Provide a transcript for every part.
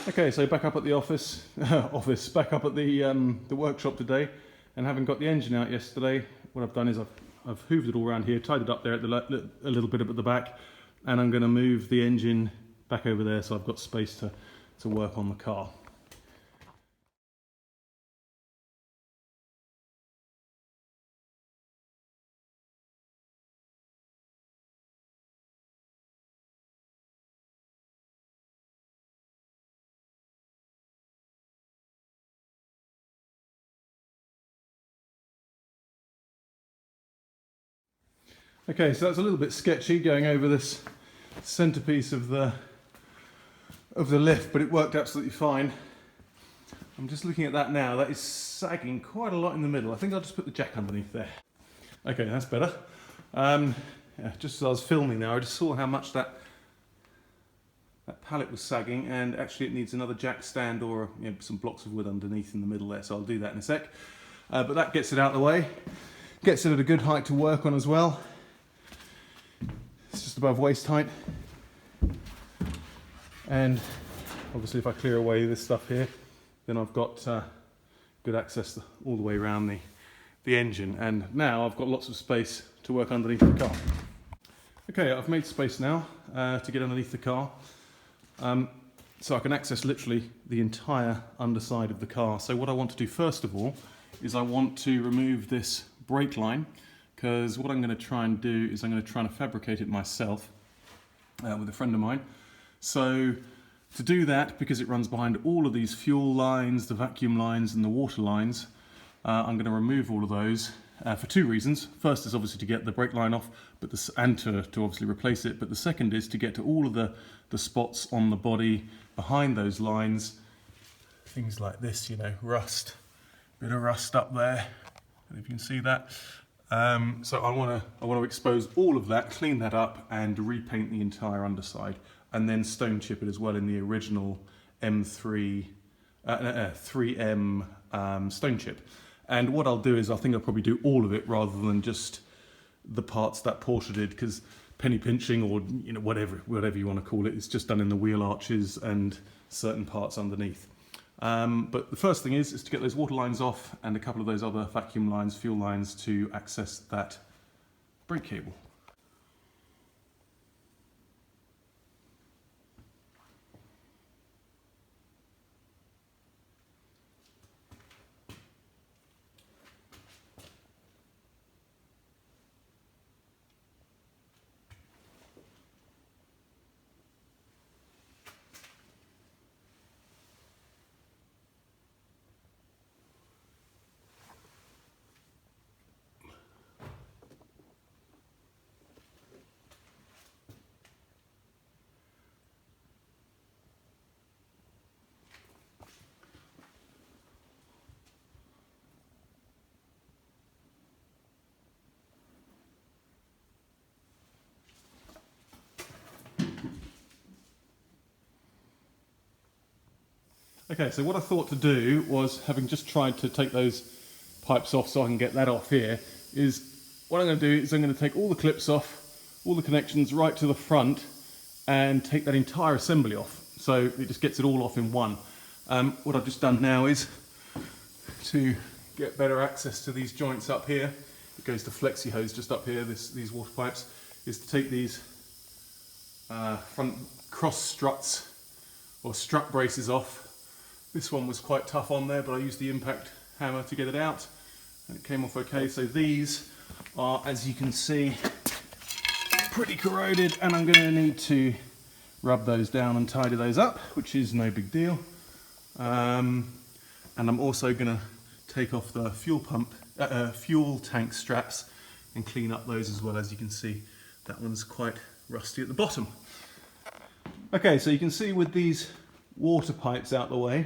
Okay, so back up at the back up at the workshop today, and having got the engine out yesterday, what I've done is I've hoovered it all around here, tied it up there at a little bit up at the back, and I'm going to move the engine back over there so I've got space to work on the car. Okay, so that's a little bit sketchy going over this centerpiece of the lift, but it worked absolutely fine. I'm just looking at that now. That is sagging quite a lot in the middle. I think I'll just put the jack underneath there. Okay, that's better. Yeah, just as I was filming there, I just saw how much that pallet was sagging, and actually it needs another jack stand or some blocks of wood underneath in the middle there, so I'll do that in a sec. But that gets it out of the way, gets it at a good height to work on as well. It's just above waist height, and obviously if I clear away this stuff here, then I've got good access all the way around the engine, and now I've got lots of space to work underneath the car. Okay, I've made space now to get underneath the car, so I can access literally the entire underside of the car. So what I want to do first of all is I want to remove this brake line, because what I'm going to try and do is I'm going to try and fabricate it myself with a friend of mine. So to do that, because it runs behind all of these fuel lines, the vacuum lines and the water lines, I'm going to remove all of those for two reasons. First is obviously to get the brake line off, and to obviously replace it, but the second is to get to all of the spots on the body behind those lines. Things like this, rust, bit of rust up there, if you can see that. So I want to expose all of that, clean that up, and repaint the entire underside, and then stone chip it as well in the original M3 3M stone chip. And what I'll do is I think I'll probably do all of it rather than just the parts that Porsche did, because penny pinching, or whatever you want to call it, it's just done in the wheel arches and certain parts underneath. But the first thing is to get those water lines off and a couple of those other vacuum lines, fuel lines, to access that brake cable. Okay, so what I thought to do was, having just tried to take those pipes off so I can get that off here, is what I'm going to do is I'm going to take all the clips off, all the connections right to the front, and take that entire assembly off. So it just gets it all off in one. What I've just done now is to get better access to these joints up here. It goes to flexi hose just up here, these water pipes, is to take these front cross struts or strut braces off. This one was quite tough on there, but I used the impact hammer to get it out, and it came off okay. So these are, as you can see, pretty corroded, and I'm going to need to rub those down and tidy those up, which is no big deal. And I'm also going to take off the fuel tank straps and clean up those as well. As you can see, that one's quite rusty at the bottom. Okay, so you can see with these water pipes out the way,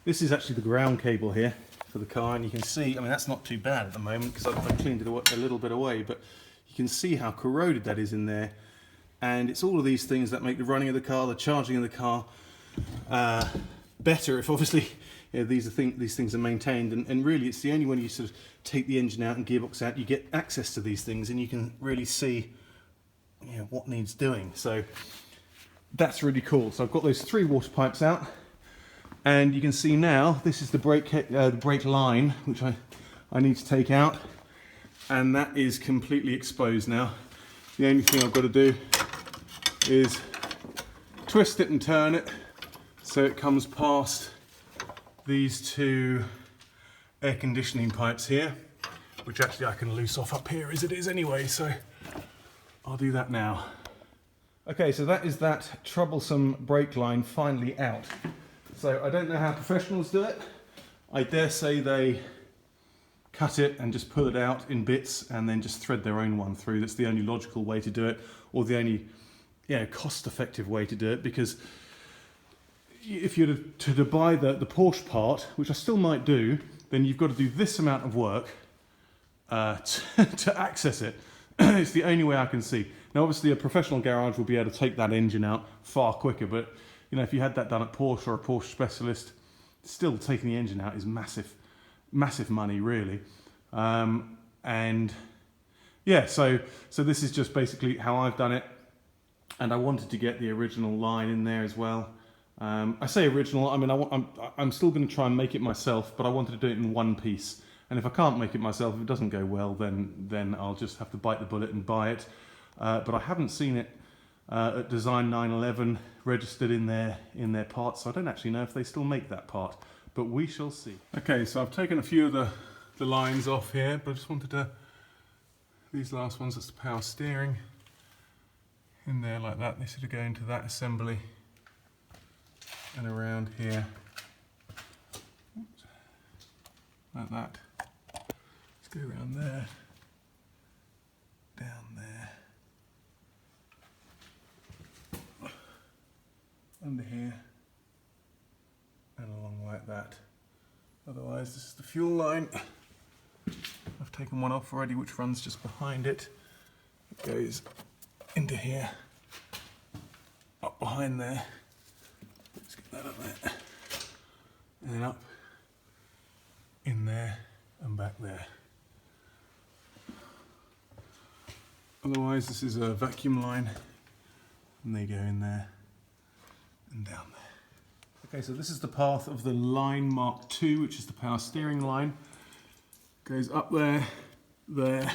this is actually the ground cable here for the car, and you can see, that's not too bad at the moment because I've cleaned it a little bit away, but you can see how corroded that is in there. And it's all of these things that make the running of the car, the charging of the car better if obviously these things are maintained. And really it's the only when you sort of take the engine out and gearbox out, you get access to these things and you can really see what needs doing. So that's really cool. So I've got those 3 water pipes out, and you can see now this is the brake line, which I need to take out, and that is completely exposed now. The only thing I've got to do is twist it and turn it so it comes past these 2 air conditioning pipes here, which actually I can loose off up here as it is anyway, so I'll do that now. Okay, so that is that troublesome brake line finally out. So I don't know how professionals do it. I dare say they cut it and just pull it out in bits and then just thread their own one through. That's the only logical way to do it, or the only cost-effective way to do it, because if you're to buy the Porsche part, which I still might do, then you've got to do this amount of work to access it. It's the only way I can see. Now obviously a professional garage will be able to take that engine out far quicker, but if you had that done at Porsche or a Porsche specialist, still taking the engine out is massive money really. And yeah, so this is just basically how I've done it, and I wanted to get the original line in there as well. I say original, I mean I'm still going to try and make it myself, but I wanted to do it in one piece. And if I can't make it myself, if it doesn't go well, then I'll just have to bite the bullet and buy it. But I haven't seen it at Design 911 registered in their parts, so I don't actually know if they still make that part, but we shall see. Okay, so I've taken a few of the lines off here, but I just wanted to, these last ones, that's the power steering, in there like that. They sort of go into that assembly and around here, like that. Let's go around there, down there, under here, and along like that. Otherwise, this is the fuel line. I've taken one off already, which runs just behind it. It goes into here, up behind there. Let's get that up there, and then up in there and back there. Otherwise, this is a vacuum line, and they go in there and down there. Okay, so this is the path of the line Mark II, which is the power steering line. Goes up there, there,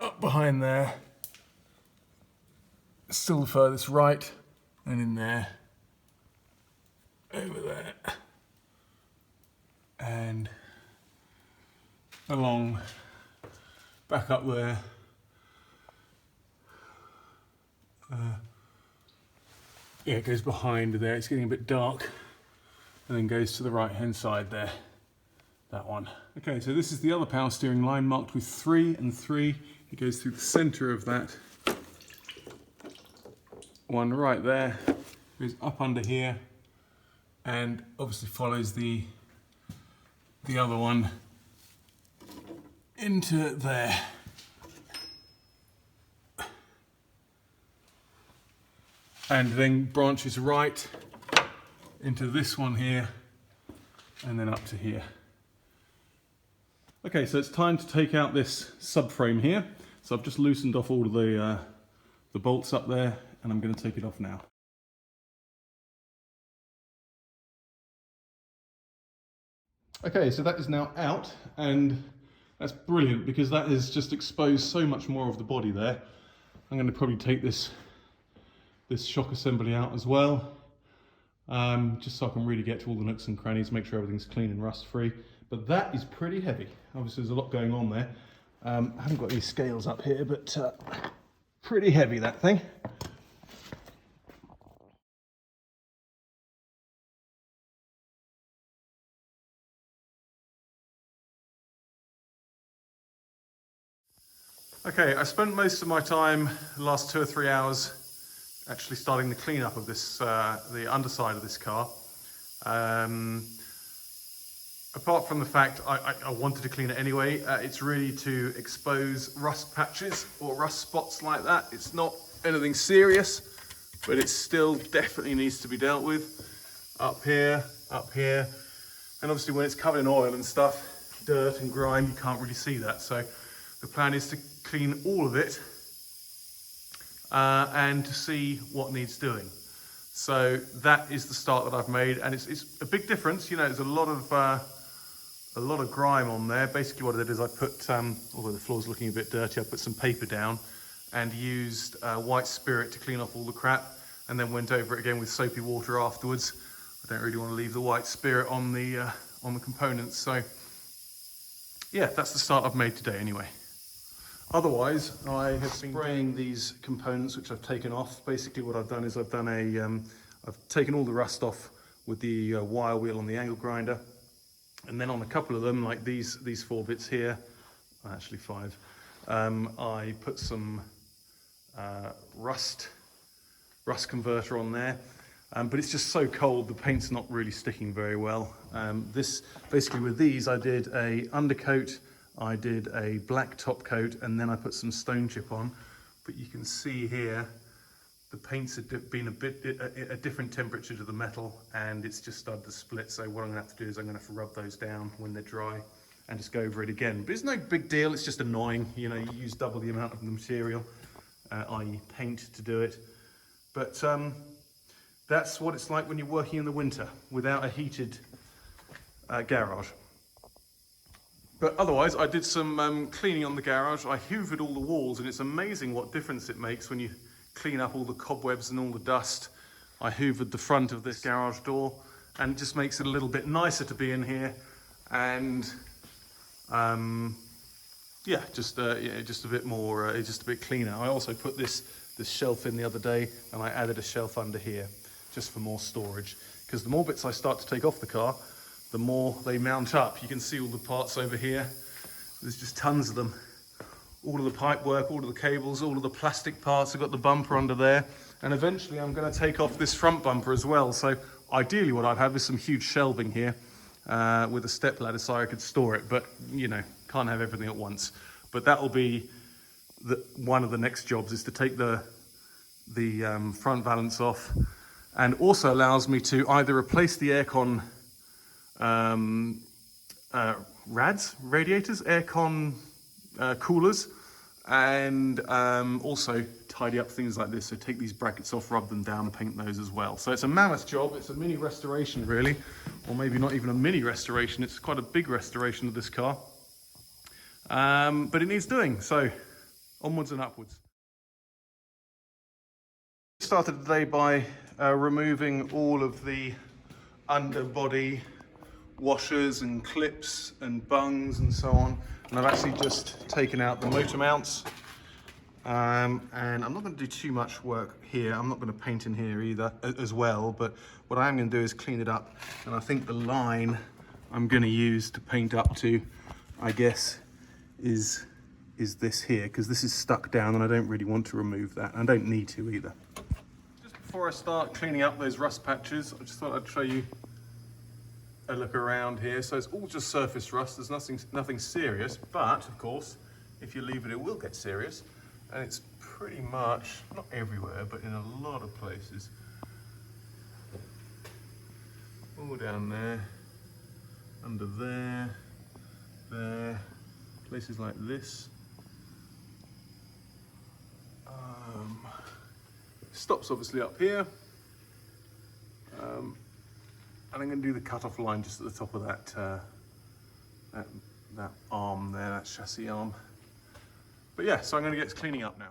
up behind there, still the furthest right, and in there, over there, and along, back up there, yeah, it goes behind there, it's getting a bit dark, and then goes to the right hand side there, that one. Okay, so this is the other power steering line marked with 3 and 3. It goes through the centre of that one right there, goes up under here, and obviously follows the other one into there. And then branches right into this one here, and then up to here. Okay, so it's time to take out this subframe here. So I've just loosened off all of the bolts up there, and I'm going to take it off now. Okay, so that is now out, and that's brilliant because that has just exposed so much more of the body there. I'm going to probably take this shock assembly out as well, just so I can really get to all the nooks and crannies, make sure everything's clean and rust free. But that is pretty heavy. Obviously there's a lot going on there. I haven't got any scales up here, but pretty heavy, that thing. Okay, I spent most of my time, the last 2 or 3 hours, actually starting the cleanup of this, the underside of this car. Apart from the fact I wanted to clean it anyway, it's really to expose rust patches or rust spots like that. It's not anything serious, but it still definitely needs to be dealt with. Up here, and obviously when it's covered in oil and stuff, dirt and grime, you can't really see that. So the plan is to clean all of it and to see what needs doing. So that is the start that I've made, and it's a big difference. You know, there's a lot of grime on there. Basically what I did is I put, although the floor's looking a bit dirty, I put some paper down and used white spirit to clean off all the crap, and then went over it again with soapy water afterwards. I don't really want to leave the white spirit on the components. So yeah, that's the start I've made today anyway. Otherwise, I have been spraying these components which I've taken off. Basically what I've done is I've taken all the rust off with the wire wheel on the angle grinder. And then on a couple of them, like these 4 bits here, actually 5, I put some rust converter on there. But it's just so cold, the paint's not really sticking very well. Basically with these, I did a undercoat, I did a black top coat, and then I put some stone chip on. But you can see here, the paints have been a different temperature to the metal, and it's just started to split. So what I'm gonna have to do is I'm gonna have to rub those down when they're dry and just go over it again. But it's no big deal, it's just annoying. You know, you use double the amount of the material, i.e. paint, to do it. But that's what it's like when you're working in the winter without a heated garage. But otherwise, I did some cleaning on the garage. I hoovered all the walls, and it's amazing what difference it makes when you clean up all the cobwebs and all the dust. I hoovered the front of this garage door, and it just makes it a little bit nicer to be in here. And yeah, just a bit more, just a bit cleaner. I also put this shelf in the other day, and I added a shelf under here just for more storage. Because the more bits I start to take off the car, the more they mount up. You can see all the parts over here. There's just tons of them. All of the pipe work, all of the cables, all of the plastic parts. I've got the bumper under there. And eventually I'm going to take off this front bumper as well. So ideally what I'd have is some huge shelving here with a step ladder so I could store it. But, you know, can't have everything at once. But that will be one of the next jobs, is to take the front valance off. And also allows me to either replace the aircon radiators, aircon coolers, and also tidy up things like this. So take these brackets off, rub them down, and paint those as well. So it's a mammoth job. It's a mini restoration really, or maybe not even a mini restoration. It's quite a big restoration of this car, but it needs doing. So onwards and upwards. Started the day by removing all of the underbody washers and clips and bungs and so on, and I've actually just taken out the motor mounts, and I'm not going to do too much work here. I'm not going to paint in here either as well, but what I am going to do is clean it up. And I think the line I'm going to use to paint up to, I guess, is this here, because this is stuck down and I don't really want to remove that. I don't need to either. Just before I start cleaning up those rust patches, I just thought I'd show you a look around here. So it's all just surface rust. There's nothing serious, but of course, if you leave it, it will get serious. And it's pretty much, not everywhere, but in a lot of places. All down there, under there, there, places like this. Stops obviously up here. And I'm going to do the cut-off line just at the top of that arm there, that chassis arm. But yeah, so I'm going to get to cleaning up now.